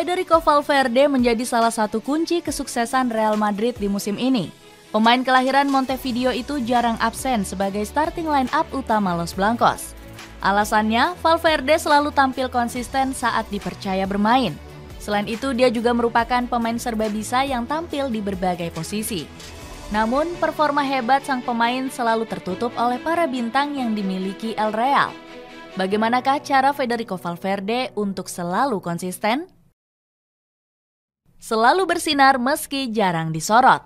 Federico Valverde menjadi salah satu kunci kesuksesan Real Madrid di musim ini. Pemain kelahiran Montevideo itu jarang absen sebagai starting line-up utama Los Blancos. Alasannya, Valverde selalu tampil konsisten saat dipercaya bermain. Selain itu, dia juga merupakan pemain serba bisa yang tampil di berbagai posisi. Namun, performa hebat sang pemain selalu tertutup oleh para bintang yang dimiliki El Real. Bagaimanakah cara Federico Valverde untuk selalu konsisten? Selalu bersinar meski jarang disorot.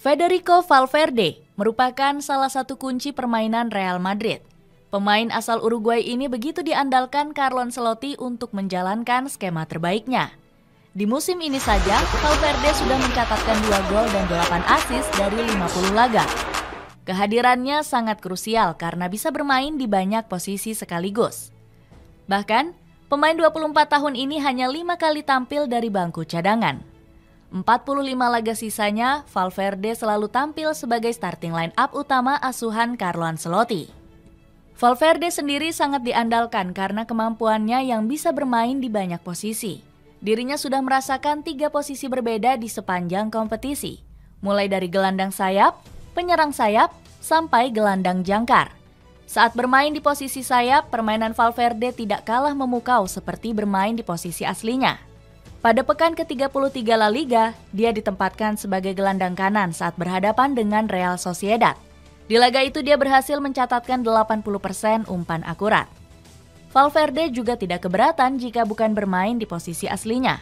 Federico Valverde merupakan salah satu kunci permainan Real Madrid. Pemain asal Uruguay ini begitu diandalkan Carlo Ancelotti untuk menjalankan skema terbaiknya. Di musim ini saja, Valverde sudah mencatatkan 2 gol dan 8 assist dari 50 laga. Kehadirannya sangat krusial karena bisa bermain di banyak posisi sekaligus. Bahkan, pemain 24 tahun ini hanya 5 kali tampil dari bangku cadangan. 45 laga sisanya, Valverde selalu tampil sebagai starting line-up utama asuhan Carlo Ancelotti. Valverde sendiri sangat diandalkan karena kemampuannya yang bisa bermain di banyak posisi. Dirinya sudah merasakan 3 posisi berbeda di sepanjang kompetisi, mulai dari gelandang sayap, penyerang sayap, sampai gelandang jangkar. Saat bermain di posisi sayap, permainan Valverde tidak kalah memukau seperti bermain di posisi aslinya. Pada pekan ke-33 La Liga, dia ditempatkan sebagai gelandang kanan saat berhadapan dengan Real Sociedad. Di laga itu dia berhasil mencatatkan 80% umpan akurat. Valverde juga tidak keberatan jika bukan bermain di posisi aslinya.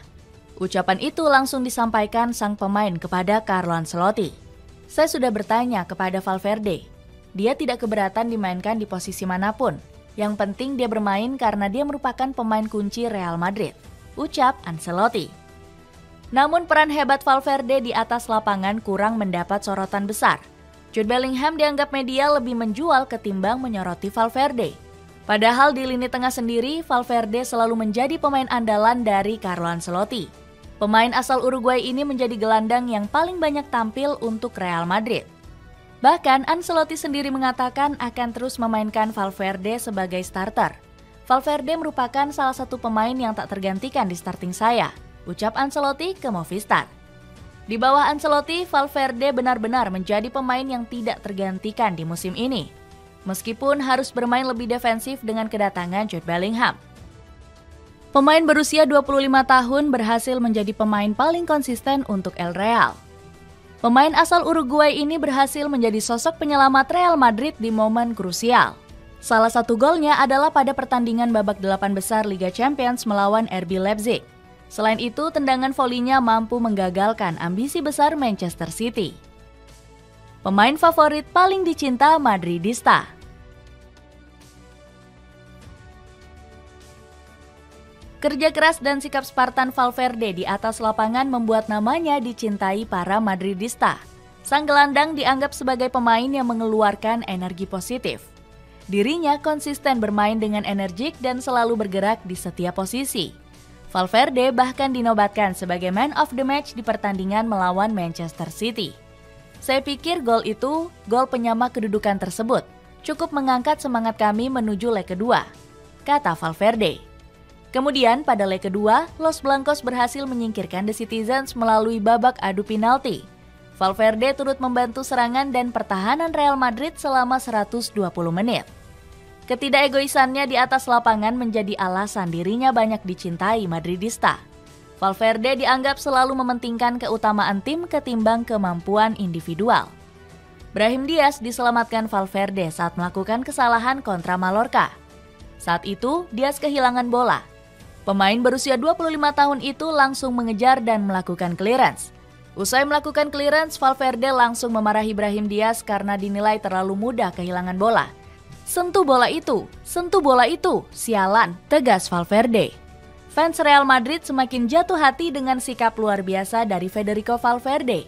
Ucapan itu langsung disampaikan sang pemain kepada Carlo Ancelotti. Saya sudah bertanya kepada Valverde, dia tidak keberatan dimainkan di posisi manapun. Yang penting dia bermain karena dia merupakan pemain kunci Real Madrid, ucap Ancelotti. Namun peran hebat Valverde di atas lapangan kurang mendapat sorotan besar. Jude Bellingham dianggap media lebih menjual ketimbang menyoroti Valverde. Padahal di lini tengah sendiri, Valverde selalu menjadi pemain andalan dari Carlo Ancelotti. Pemain asal Uruguay ini menjadi gelandang yang paling banyak tampil untuk Real Madrid. Bahkan Ancelotti sendiri mengatakan akan terus memainkan Valverde sebagai starter. Valverde merupakan salah satu pemain yang tak tergantikan di starting saya, ucap Ancelotti ke Movistar. Di bawah Ancelotti, Valverde benar-benar menjadi pemain yang tidak tergantikan di musim ini. Meskipun harus bermain lebih defensif dengan kedatangan Jude Bellingham. Pemain berusia 25 tahun berhasil menjadi pemain paling konsisten untuk El Real. Pemain asal Uruguay ini berhasil menjadi sosok penyelamat Real Madrid di momen krusial. Salah satu golnya adalah pada pertandingan babak 8 besar Liga Champions melawan RB Leipzig. Selain itu, tendangan volinya mampu menggagalkan ambisi besar Manchester City. Pemain favorit paling dicinta Madridista. Kerja keras dan sikap Spartan Valverde di atas lapangan membuat namanya dicintai para Madridista. Sang gelandang dianggap sebagai pemain yang mengeluarkan energi positif. Dirinya konsisten bermain dengan energik dan selalu bergerak di setiap posisi. Valverde bahkan dinobatkan sebagai man of the match di pertandingan melawan Manchester City. Saya pikir gol itu, gol penyama kedudukan tersebut, cukup mengangkat semangat kami menuju leg kedua, kata Valverde. Kemudian pada leg kedua, Los Blancos berhasil menyingkirkan The Citizens melalui babak adu penalti. Valverde turut membantu serangan dan pertahanan Real Madrid selama 120 menit. Ketidakegoisannya di atas lapangan menjadi alasan dirinya banyak dicintai Madridista. Valverde dianggap selalu mementingkan keutamaan tim ketimbang kemampuan individual. Brahim Diaz diselamatkan Valverde saat melakukan kesalahan kontra Mallorca. Saat itu, Diaz kehilangan bola. Pemain berusia 25 tahun itu langsung mengejar dan melakukan clearance. Usai melakukan clearance, Valverde langsung memarahi Brahim Diaz karena dinilai terlalu mudah kehilangan bola. Sentuh bola itu, sialan, tegas Valverde. Fans Real Madrid semakin jatuh hati dengan sikap luar biasa dari Federico Valverde.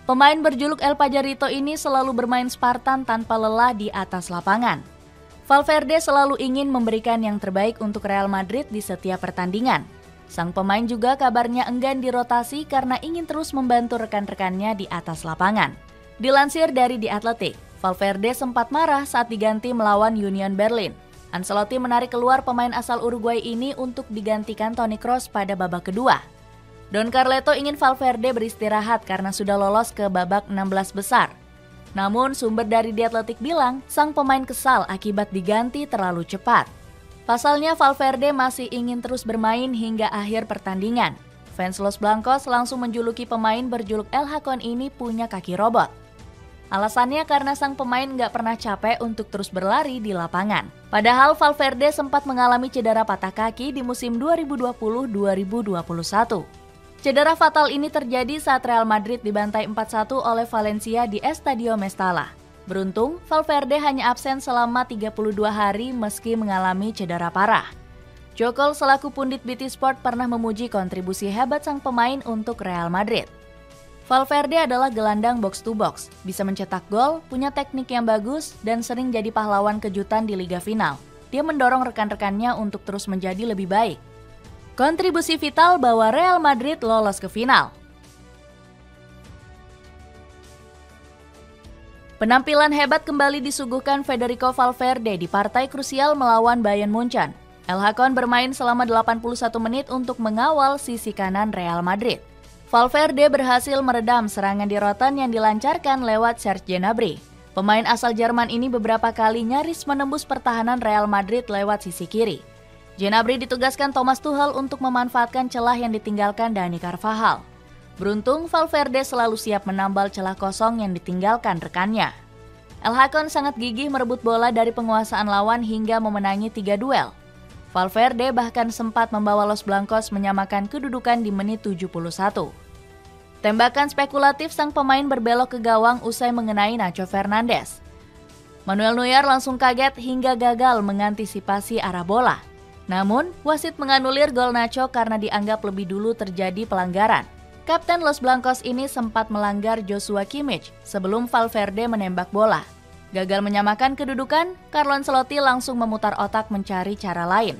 Pemain berjuluk El Pajarito ini selalu bermain Spartan tanpa lelah di atas lapangan. Valverde selalu ingin memberikan yang terbaik untuk Real Madrid di setiap pertandingan. Sang pemain juga kabarnya enggan dirotasi karena ingin terus membantu rekan-rekannya di atas lapangan. Dilansir dari The Athletic, Valverde sempat marah saat diganti melawan Union Berlin. Ancelotti menarik keluar pemain asal Uruguay ini untuk digantikan Toni Kroos pada babak kedua. Don Carleto ingin Valverde beristirahat karena sudah lolos ke babak 16 besar. Namun sumber dari The Athletic bilang sang pemain kesal akibat diganti terlalu cepat. Pasalnya Valverde masih ingin terus bermain hingga akhir pertandingan. Fans Los Blancos langsung menjuluki pemain berjuluk El Hakon ini punya kaki robot. Alasannya karena sang pemain nggak pernah capek untuk terus berlari di lapangan. Padahal Valverde sempat mengalami cedera patah kaki di musim 2020-2021. Cedera fatal ini terjadi saat Real Madrid dibantai 4-1 oleh Valencia di Estadio Mestalla. Beruntung, Valverde hanya absen selama 32 hari meski mengalami cedera parah. Jokol selaku pundit BT Sport pernah memuji kontribusi hebat sang pemain untuk Real Madrid. Valverde adalah gelandang box to box, bisa mencetak gol, punya teknik yang bagus, dan sering jadi pahlawan kejutan di Liga Final. Dia mendorong rekan-rekannya untuk terus menjadi lebih baik. Kontribusi vital bawa Real Madrid lolos ke final. Penampilan hebat kembali disuguhkan Federico Valverde di partai krusial melawan Bayern Munchen. El Hakon bermain selama 81 menit untuk mengawal sisi kanan Real Madrid. Valverde berhasil meredam serangan di Rotten yang dilancarkan lewat Serge Gnabry. Pemain asal Jerman ini beberapa kali nyaris menembus pertahanan Real Madrid lewat sisi kiri. Gnabry ditugaskan Thomas Tuchel untuk memanfaatkan celah yang ditinggalkan Dani Carvajal. Beruntung, Valverde selalu siap menambal celah kosong yang ditinggalkan rekannya. El Hakon sangat gigih merebut bola dari penguasaan lawan hingga memenangi 3 duel. Valverde bahkan sempat membawa Los Blancos menyamakan kedudukan di menit 71. Tembakan spekulatif sang pemain berbelok ke gawang usai mengenai Nacho Fernandes. Manuel Neuer langsung kaget hingga gagal mengantisipasi arah bola. Namun, wasit menganulir gol Nacho karena dianggap lebih dulu terjadi pelanggaran. Kapten Los Blancos ini sempat melanggar Joshua Kimmich sebelum Valverde menembak bola. Gagal menyamakan kedudukan, Carlo Ancelotti langsung memutar otak mencari cara lain.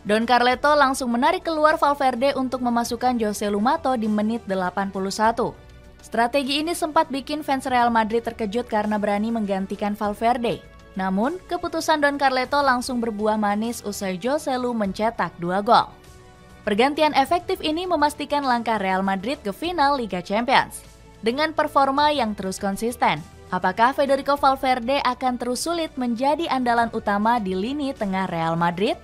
Don Carleto langsung menarik keluar Valverde untuk memasukkan Jose Lumato di menit 81. Strategi ini sempat bikin fans Real Madrid terkejut karena berani menggantikan Valverde. Namun, keputusan Don Carleto langsung berbuah manis usai Jose Lu mencetak 2 gol. Pergantian efektif ini memastikan langkah Real Madrid ke final Liga Champions. Dengan performa yang terus konsisten, apakah Federico Valverde akan terus sulit menjadi andalan utama di lini tengah Real Madrid?